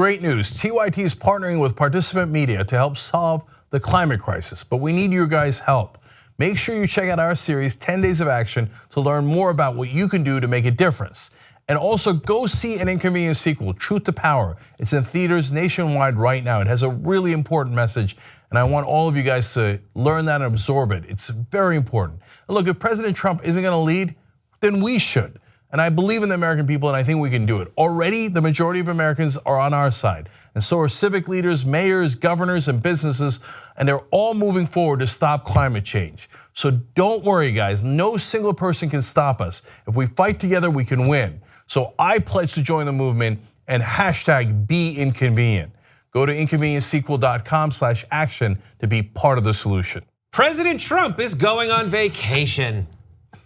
great news. TYT is partnering with Participant Media to help solve the climate crisis, but we need your guys' help. Make sure you check out our series, 10 Days of Action, to learn more about what you can do to make a difference. And also go see an Inconvenient sequel, Truth to Power. It's in theaters nationwide right now. It has a really important message, and I want all of you guys to learn that and absorb it. It's very important. And look, if President Trump isn't gonna lead, then we should. And I believe in the American people, and I think we can do it. Already, the majority of Americans are on our side, and so are civic leaders, mayors, governors, and businesses, and they're all moving forward to stop climate change. So don't worry, guys, no single person can stop us. If we fight together, we can win. So I pledge to join the movement and hashtag #BeInconvenient. Go to inconvenientsequel.com/action to be part of the solution. President Trump is going on vacation.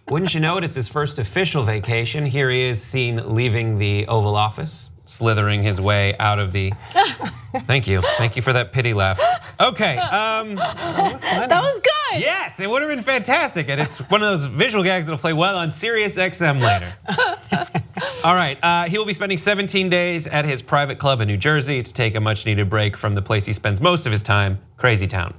Wouldn't you know it, it's his first official vacation. Here he is seen leaving the Oval Office, slithering his way out of the, thank you for that pity laugh. Okay, that was good. Yes, it would have been fantastic, and it's one of those visual gags that'll play well on Sirius XM later. All right, he will be spending 17 days at his private club in New Jersey to take a much needed break from the place he spends most of his time, Crazy Town.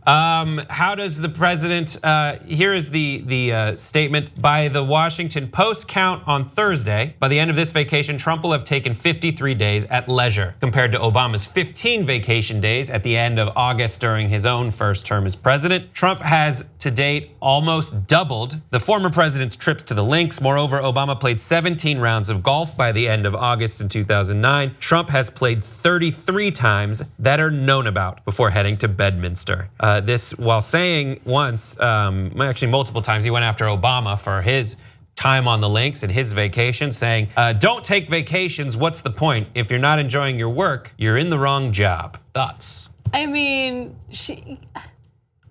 How does the president, here is the statement by the Washington Post count on Thursday. By the end of this vacation, Trump will have taken 53 days at leisure, compared to Obama's 15 vacation days at the end of August during his own first term as president. Trump has to date almost doubled the former president's trips to the links. Moreover, Obama played 17 rounds of golf by the end of August in 2009. Trump has played 33 times that are known about before heading to Bedminster. This while saying once, actually multiple times, he went after Obama for his time on the links and his vacation, saying, don't take vacations, what's the point? If you're not enjoying your work, you're in the wrong job. Thoughts? I mean,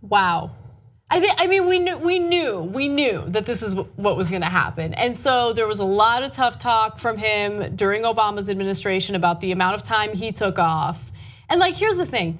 wow. I mean, we knew that this is what was gonna happen. And so there was a lot of tough talk from him during Obama's administration about the amount of time he took off. And like, here's the thing.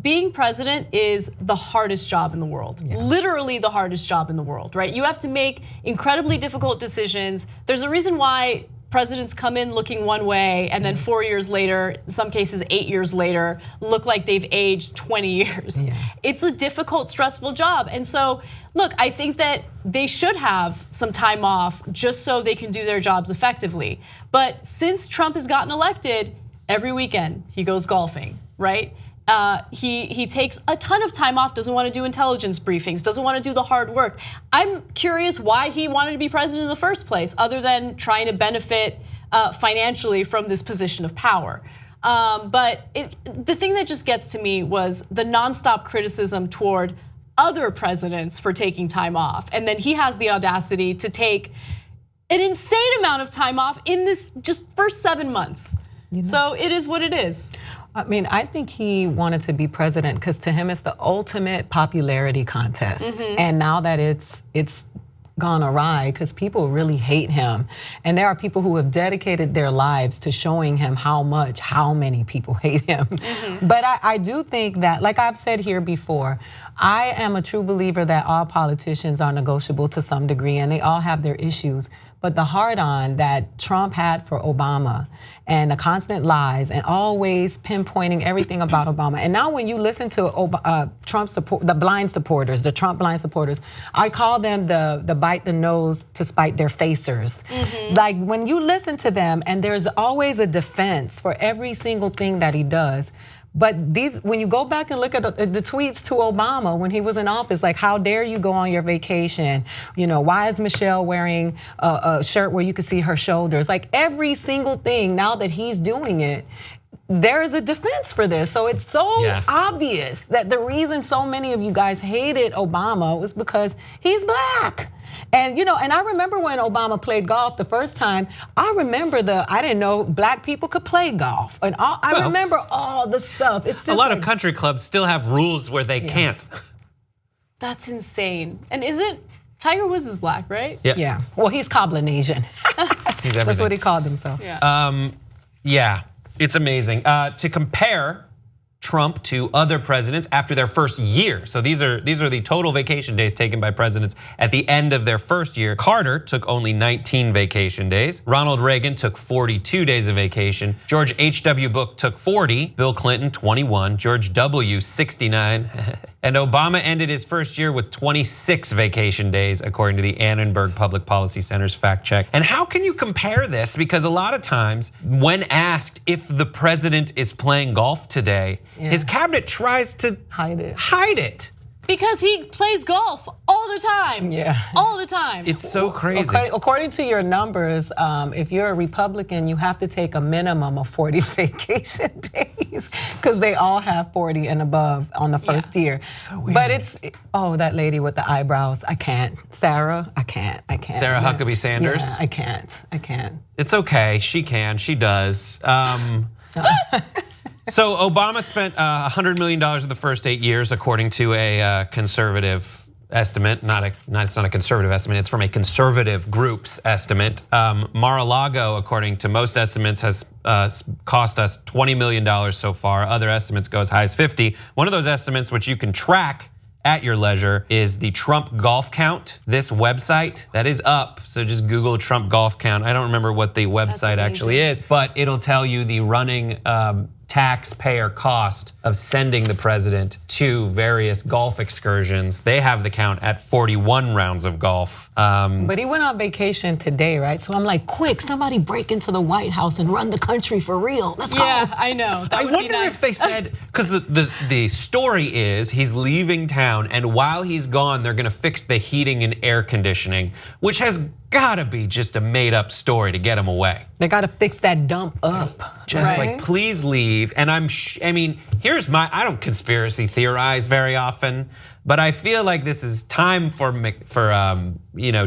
Being president is the hardest job in the world, literally the hardest job in the world, right? You have to make incredibly difficult decisions. There's a reason why presidents come in looking one way and then 4 years later, in some cases 8 years later, look like they've aged 20 years. It's a difficult, stressful job. And so, look, I think that they should have some time off just so they can do their jobs effectively. But since Trump has gotten elected, every weekend he goes golfing, right? He takes a ton of time off, doesn't want to do intelligence briefings, doesn't want to do the hard work. I'm curious why he wanted to be president in the first place, other than trying to benefit financially from this position of power. But the thing that just gets to me was the nonstop criticism toward other presidents for taking time off. And then he has the audacity to take an insane amount of time off in this just first 7 months. So it is what it is. I mean, I think he wanted to be president because to him it's the ultimate popularity contest. And now that it's gone awry because people really hate him. And there are people who have dedicated their lives to showing him how many people hate him. But I do think that, like I've said here before, I am a true believer that all politicians are negotiable to some degree and they all have their issues. But the hard-on that Trump had for Obama and the constant lies and always pinpointing everything about Obama. And now when you listen to Trump the blind supporters, the Trump blind supporters, I call them the bite the nose to spite their facers. Like when you listen to them and there's always a defense for every single thing that he does. But when you go back and look at the tweets to Obama when he was in office, like how dare you go on your vacation? You know, why is Michelle wearing a shirt where you can see her shoulders? Like every single thing, now that he's doing it, there is a defense for this. So it's so obvious that the reason so many of you guys hated Obama was because he's black. And and I remember when Obama played golf the first time, I remember I didn't know black people could play golf. And I remember all the stuff. It's just a lot of country clubs still have rules where they can't. That's insane. And Tiger Woods is black, right? Yeah. Well, he's Cablinasian. That's what he called himself. Yeah, it's amazing. To compare Trump to other presidents after their first year. So these are the total vacation days taken by presidents at the end of their first year. Carter took only 19 vacation days. Ronald Reagan took 42 days of vacation. George H.W. Bush took 40. Bill Clinton 21. George W. 69. And Obama ended his first year with 26 vacation days, according to the Annenberg Public Policy Center's fact check. And how can you compare this? Because a lot of times, when asked if the president is playing golf today, his cabinet tries to hide it. Because he plays golf all the time. Yeah. All the time. It's so crazy. According to your numbers, if you're a Republican, you have to take a minimum of 40 vacation days because they all have 40 and above on the first year. So weird. But that lady with the eyebrows, I can't. Sarah, I can't. Sarah Huckabee Sanders? Yeah, I can't. It's okay, she can, she does. So Obama spent $100 million in the first 8 years, according to a conservative estimate. It's not a conservative estimate, it's from a conservative group's estimate. Mar-a-Lago, according to most estimates, has cost us $20 million so far. Other estimates go as high as 50. One of those estimates, which you can track at your leisure, is the Trump golf count. This website that is up, so just Google Trump golf count. I don't remember what the website actually is, but it'll tell you the running taxpayer cost of sending the president to various golf excursions. They have the count at 41 rounds of golf. But he went on vacation today, right? So I'm like, quick, somebody break into the White House and run the country for real. Let's go. Yeah, I know. I wonder if they said, because the story is he's leaving town, and while he's gone, they're gonna fix the heating and air conditioning, which has gotta be just a made up story to get him away. They gotta fix that dump up. Just like, please leave. And I mean, I don't conspiracy theorize very often, but I feel like this is time for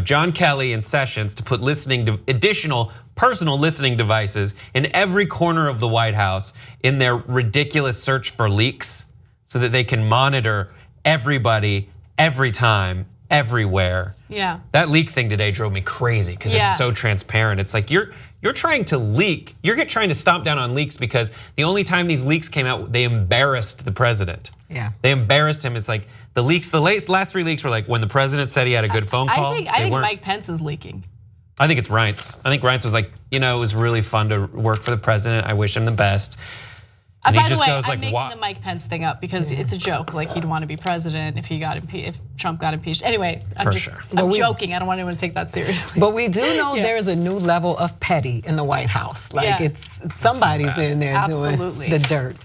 John Kelly and Sessions to put additional personal listening devices in every corner of the White House in their ridiculous search for leaks, so that they can monitor everybody, every time, everywhere. Yeah. That leak thing today drove me crazy because it's so transparent. It's like you're trying to leak. You're trying to stomp down on leaks because the only time these leaks came out, they embarrassed the president. Yeah. They embarrassed him. It's like the last 3 leaks were like when the president said he had a good phone call. I think Mike Pence is leaking. I think it's Reince. I think Reince was like, it was really fun to work for the president. I wish him the best. And By he just the way, goes I'm like, making the Mike Pence thing up because it's a joke. Like he'd want to be president if Trump got impeached. Anyway, I'm joking. I don't want anyone to take that seriously. But we do know there's a new level of petty in the White House. Like it's somebody's in there doing the dirt.